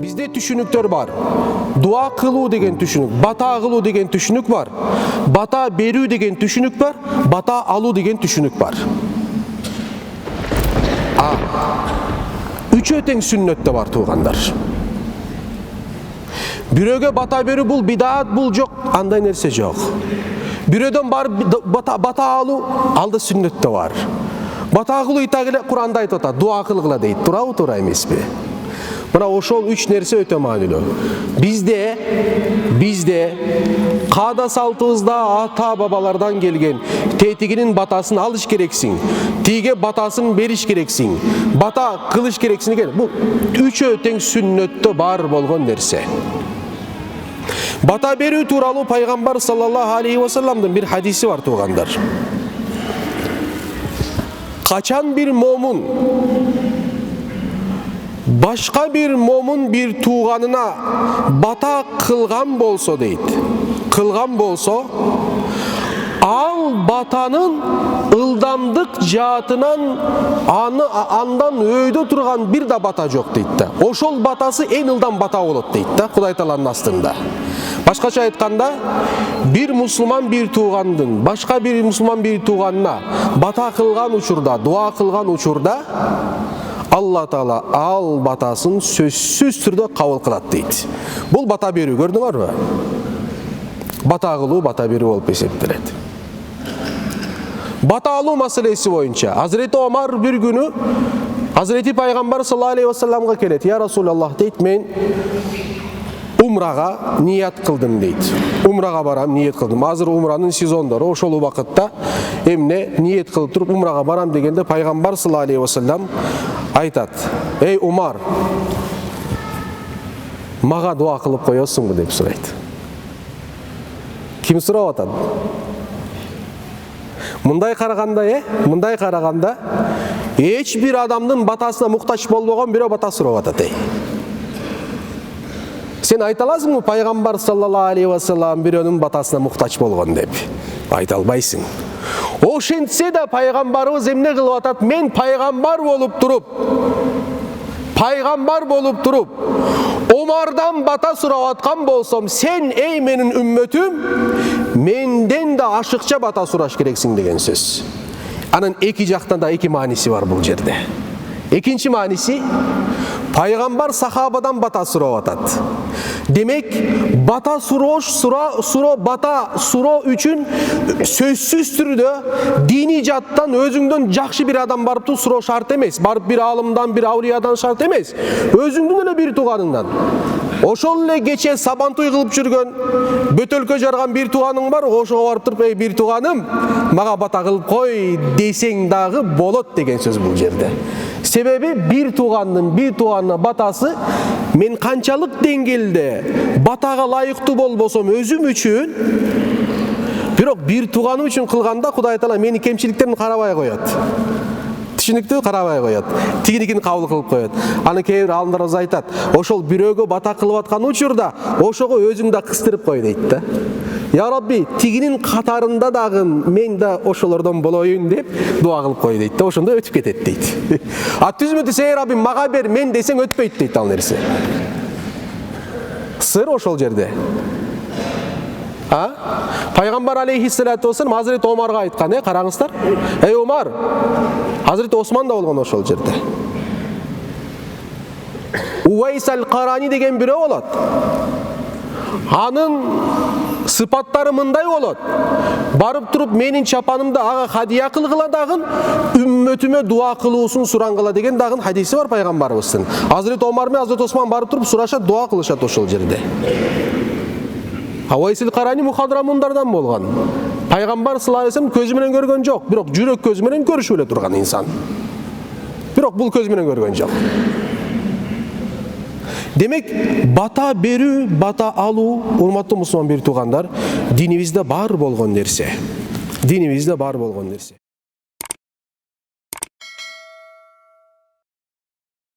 Bizde түшүнүктөр бар. Дуа кылуу деген түшүнүк, бата кылуу деген түшүнүк бар. Бата берүү деген түшүнүк бар, бата алуу деген түшүнүк бар. Үчөө тең сүннөттө бар туугандар. Бирөөгө бата берүү бул бидаат, бул жок, андай нерсе жок. Бирөөдөн бар бата алуу, алда сүннөттө бар. Бата кылуу итагыле Куранда айтып атат, дуа кылгыла дейт. Туурабы, туура эмеспи? Мына ошол үч нерсе өтө маанилүү. Бизде каада салтыбызда ата бабалардан келген тетигинин батасын алыш керексиң, тиге батасын бериш керексиң, бата кылыш керексиң деген. Бул үчөө тең сүннөттө бар болгон нерсе. Бата берүү тууралуу пайгамбар саллаллаху алейхи ва салламдын бир хадиси бар туугандар. Качан бир момун башка бир момун бир тууганына бата кылган болсо дейт. Кылган болсо, ал батанын ылдамдык жаатынан андан өйдө турган бир да бата жок дейт да. Ошол батасы эң ылдам бата болот дейт да, Кудай Тааланын астында. Башкача айтканда, бир мусулман бир туугандын башка бир мусулман бир тууганына бата кылган учурда, дуа кылган учурда, Алла Таала ал батасын сөзсүз түрдө кабыл кылат дейт. Бул бата берүү, көрдүңөрбү? Бата кылуу, бата берүү болуп эсептелет. Бата алуу маселеси боюнча Азирети Омар бир күнү Азирети пайгамбар саллаллаху алейхи ва салламга келет. Я Расулаллах дейт, мен умрага ният кылдым дейт. Умрага барам, ният кылдым. Азыр умранын сезондору, ошол убакытта эмне ният кылып туруп умрага барам дегенде пайгамбар саллаллаху алейхи ва саллам айтат: "Эй Умар, мага дуа кылып коесуңбу?" деп сурайт. Ким сурап атат? Мындай караганда, эч бир адамдын батасына муктач болбогон бирөө бата сурап атат. Сен айта аласыңбы пайгамбар саллаллаху алейхи ва саллам бирөөнүн батасына муктач болгон деп? Айта албайсың. Ошентсе да пайгамбарыбыз эмне кылып атат? Мен пайгамбар болуп туруп, Омардан бата сурап аткан болсом, сен эй менин үммөтүм, менден да ашыкча бата сураш керексиң деген сөз. Анын эки жактан да эки мааниси бар бул жерде. Экинчи мааниси, пайгамбар сахабадан бата сурап атат. Демек, бата суроо үчүн сөзсүз түрдө дини жаттан өзүңдөн жакшы бир адам барып суроо шарт эмес. Барып бир алымдан, бир аулиядан шарт эмес. Өзүңдүн эле бир тууганыңдан. Ошол эле кече сабантуй кылып жүргөн, бөтөлкө жарган бир тууганың бар, ошого барып туруп, "Эй бир тууганым, мага бата кылып кой" десең дагы болот деген сөз бул жерде. Себеби бир тууганына батасы, мен канчалык деңгээлде батага лайыктуу болбосом өзүм үчүн, бирок бир тууганым үчүн кылганда Кудай Таала менин кемчиликтеримди карабай коет. Түшүнүктүү, карабай коет. Тигиникин кабыл кылып коет. Аны кээ бир алымдарыбыз айтат, ошол бирөөгө бата кылып аткан учурда ошого өзүң да кыстырып кой дейт да. Я Рабби, тигинин катарында дагы мен да ошолордон болоюн деп дуа кылып кой дейт да. Ошондо өтүп кетет дейт. Түзмү эй Рабби, мага бер, мен десең өтпөйт дейт ал нерсе. Сыр ошол жерде. Пайгамбар алейхиссалату вассалам Азирети Омарга айткан, караңыздар. Эй Омар, Азирети Осман да болгон ошол жерде. Увайс аль-Карани деген бирөө болот. Анын сыпаттары мындай болот. Барып туруп менин чапанымды ага хадия кылгыла дагы, үммөтүмө дуа кылуусун сураңгыла деген дагы хадиси бар пайгамбарыбыздын. Азирети Омар менен Азирети Осман барып туруп сурашат, дуа кылышат ошол жерде. Увайс аль-Карани мухадрамундардан болгон. Пайгамбар саллаллаху алейхи ва саллям көзү менен көргөн жок, бирок жүрөк көзү менен көрүшүп эле турган инсан. Бирок бул көзү менен көргөн жок. Демек, бата берүү, бата алуу, урматтуу мусулман бир туугандар, динибизде бар болгон нерсе.